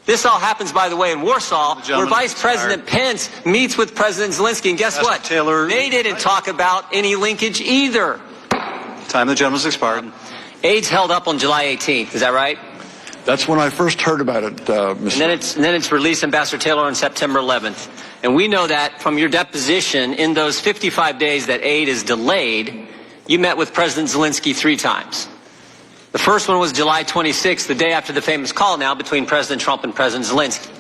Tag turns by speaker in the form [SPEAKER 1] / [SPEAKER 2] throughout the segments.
[SPEAKER 1] This all happens, by the way, in Warsaw, where Vice President Pence meets with President Zelensky. And guess what?
[SPEAKER 2] Taylor,
[SPEAKER 1] they didn't talk about any linkage either.
[SPEAKER 2] Time of the gentleman's expired.
[SPEAKER 1] Aid's held up on July 18th. Is that right?
[SPEAKER 3] That's when I first heard about it, Mr.
[SPEAKER 1] And then it's released, Ambassador Taylor, on September 11th. And we know that from your deposition, in those 55 days that aid is delayed, you met with President Zelensky 3 times. The first one was July 26th, the day after the famous call now between President Trump and President Zelensky.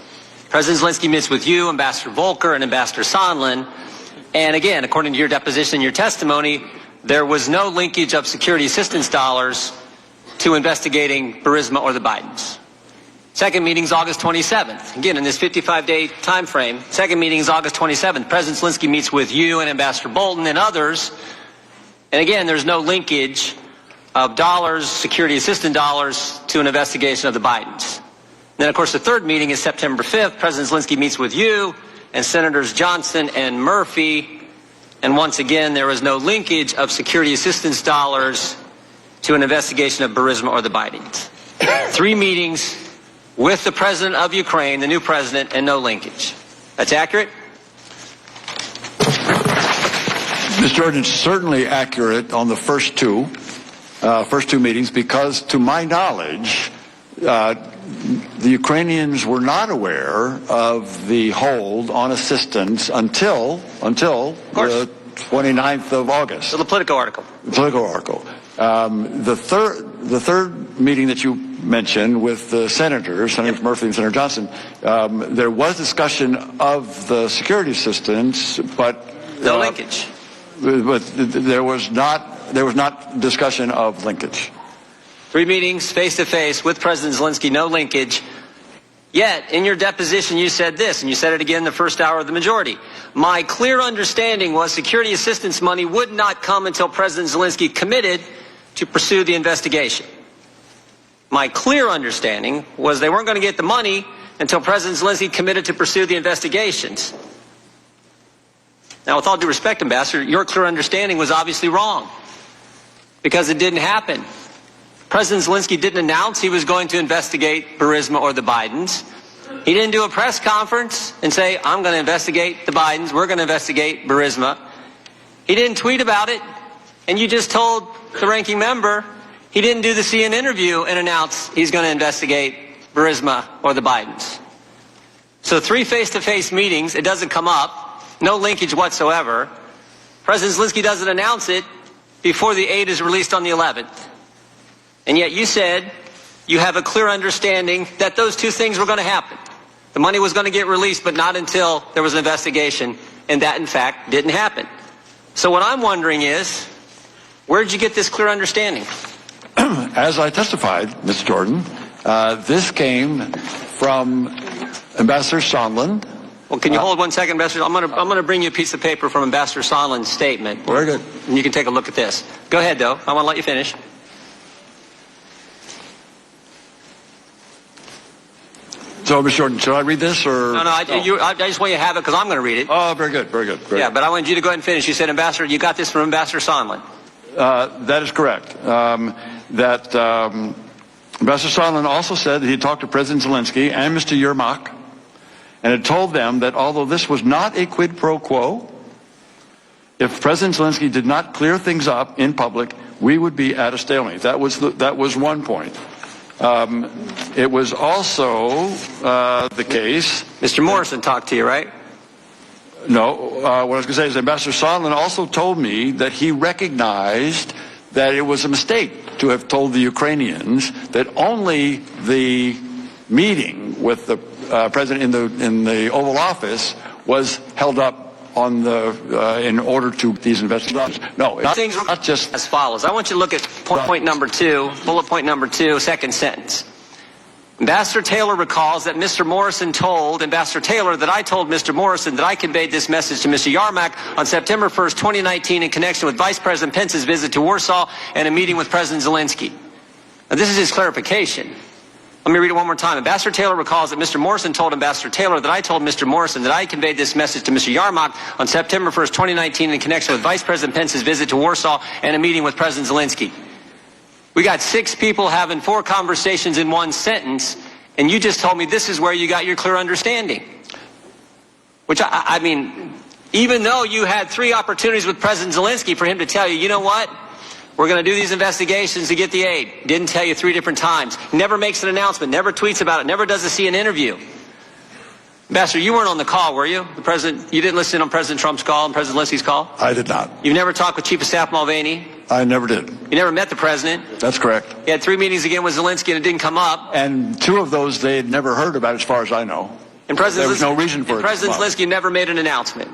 [SPEAKER 1] President Zelensky meets with you, Ambassador Volker, and Ambassador Sondland. And again, according to your deposition and your testimony, there was no linkage of security assistance dollars to investigating Burisma or the Bidens. Second meeting is August 27th. Again, in this 55-day time frame, second meeting is August 27th. President Zelensky meets with you and Ambassador Bolton and others. And again, there's no linkage of dollars, security assistance dollars, to an investigation of the Bidens. Then, of course, the third meeting is September 5th. President Zelensky meets with you and Senators Johnson and Murphy. And once again, there was no linkage of security assistance dollars to an investigation of Burisma or the Bidens. 3 meetings with the president of Ukraine, the new president, and no linkage. That's accurate?
[SPEAKER 3] Mr. Jordan, it's certainly accurate on the first two meetings, because to my knowledge, the Ukrainians were not aware of the hold on assistance until the 29th of August.
[SPEAKER 1] So the Politico article.
[SPEAKER 3] The Politico article. The third meeting that you mentioned with the Senators Murphy and Senator Johnson, there was discussion of the security assistance, but
[SPEAKER 1] no linkage.
[SPEAKER 3] But there was not discussion of linkage.
[SPEAKER 1] 3 meetings face-to-face with President Zelensky, no linkage. Yet, in your deposition, you said this, and you said it again in the first hour of the majority. My clear understanding was security assistance money would not come until President Zelensky committed to pursue the investigation. My clear understanding was they weren't going to get the money until President Zelensky committed to pursue the investigations. Now, with all due respect, Ambassador, your clear understanding was obviously wrong, because it didn't happen. President Zelensky didn't announce he was going to investigate Burisma or the Bidens. He didn't do a press conference and say, I'm going to investigate the Bidens, we're going to investigate Burisma. He didn't tweet about it, and you just told the ranking member he didn't do the CNN interview and announce he's going to investigate Burisma or the Bidens. So 3 face-to-face meetings, it doesn't come up. No linkage whatsoever. President Zelensky doesn't announce it before the aid is released on the 11th. And yet you said you have a clear understanding that those 2 things were going to happen. The money was going to get released, but not until there was an investigation, and that, in fact, didn't happen. So what I'm wondering is, where did you get this clear understanding?
[SPEAKER 3] As I testified, Mr. Jordan, this came from Ambassador Sondland.
[SPEAKER 1] Well, can you hold 1 second, Ambassador? I'm going to bring you a piece of paper from Ambassador Sondland's statement.
[SPEAKER 3] Very good.
[SPEAKER 1] And you can take a look at this. Go ahead, though. I want to let you finish.
[SPEAKER 3] So, Mr. Jordan, should I read this or?
[SPEAKER 1] No, I just want you to have it because I'm going to read it.
[SPEAKER 3] Oh, very good, very good.
[SPEAKER 1] Yeah, but I wanted you to go ahead and finish. You said, Ambassador, you got this from Ambassador Sondland.
[SPEAKER 3] That is correct. Ambassador Sondland also said that he talked to President Zelensky and Mr. Yermak and had told them that although this was not a quid pro quo, if President Zelensky did not clear things up in public, we would be at a stalemate. That was one point. It was also the case.
[SPEAKER 1] Mr. Morrison talked to you, right?
[SPEAKER 3] No. What I was going to say is Ambassador Sondland also told me that he recognized that it was a mistake to have told the Ukrainians that only the meeting with the president in the Oval Office was held up on in order to these investigations. No, not just
[SPEAKER 1] as follows. I want you to look at point number 2, bullet point number 2, second sentence. Ambassador Taylor recalls that Mr. Morrison told Ambassador Taylor that I told Mr. Morrison that I conveyed this message to Mr. Yermak on September 1st, 2019 in connection with Vice President Pence's visit to Warsaw and a meeting with President Zelensky. Now, this is his clarification. Let me read it one more time. Ambassador Taylor recalls that Mr. Morrison told Ambassador Taylor that I told Mr. Morrison that I conveyed this message to Mr. Yermak on September 1st, 2019 in connection with Vice President Pence's visit to Warsaw and a meeting with President Zelensky. We got 6 people having 4 conversations in 1 sentence, And you just told me this is where you got your clear understanding. Which, I mean, even though you had 3 opportunities with President Zelensky for him to tell you, you know what? We're going to do these investigations to get the aid. Didn't tell you 3 different times. Never makes an announcement. Never tweets about it. Never does a CNN interview. Ambassador, you weren't on the call, were you? You didn't listen on President Trump's call and President Zelensky's call?
[SPEAKER 3] I did not.
[SPEAKER 1] You've never talked with Chief of Staff Mulvaney?
[SPEAKER 3] I never did.
[SPEAKER 1] You never met the president?
[SPEAKER 3] That's correct.
[SPEAKER 1] You had 3 meetings again with Zelensky and it didn't come up.
[SPEAKER 3] And 2 of those they had never heard about, as far as I know.
[SPEAKER 1] And
[SPEAKER 3] there was no reason for it.
[SPEAKER 1] President Zelensky never made an announcement.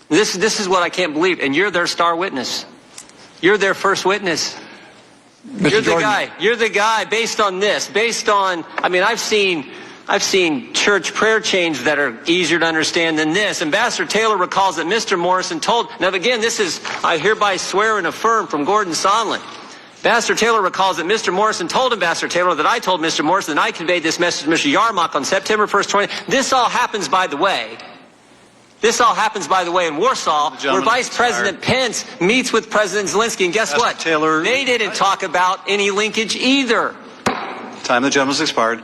[SPEAKER 1] This is what I can't believe. And you're their star witness. You're their first witness. You're the guy. You're the guy based on this. Based on, I mean, I've seen church prayer chains that are easier to understand than this. Ambassador Taylor recalls that Mr. Morrison told, now again, this is, I hereby swear and affirm from Gordon Sondland. Ambassador Taylor recalls that Mr. Morrison told Ambassador Taylor that I told Mr. Morrison that I conveyed this message to Mr. Yarmouk on September 1st, 20. This all happens, by the way. This all happens, by the way, in Warsaw, where Vice President Pence meets with President Zelensky. And guess what?
[SPEAKER 2] Taylor,
[SPEAKER 1] they didn't talk about any linkage either.
[SPEAKER 2] Time of the gentleman's expired.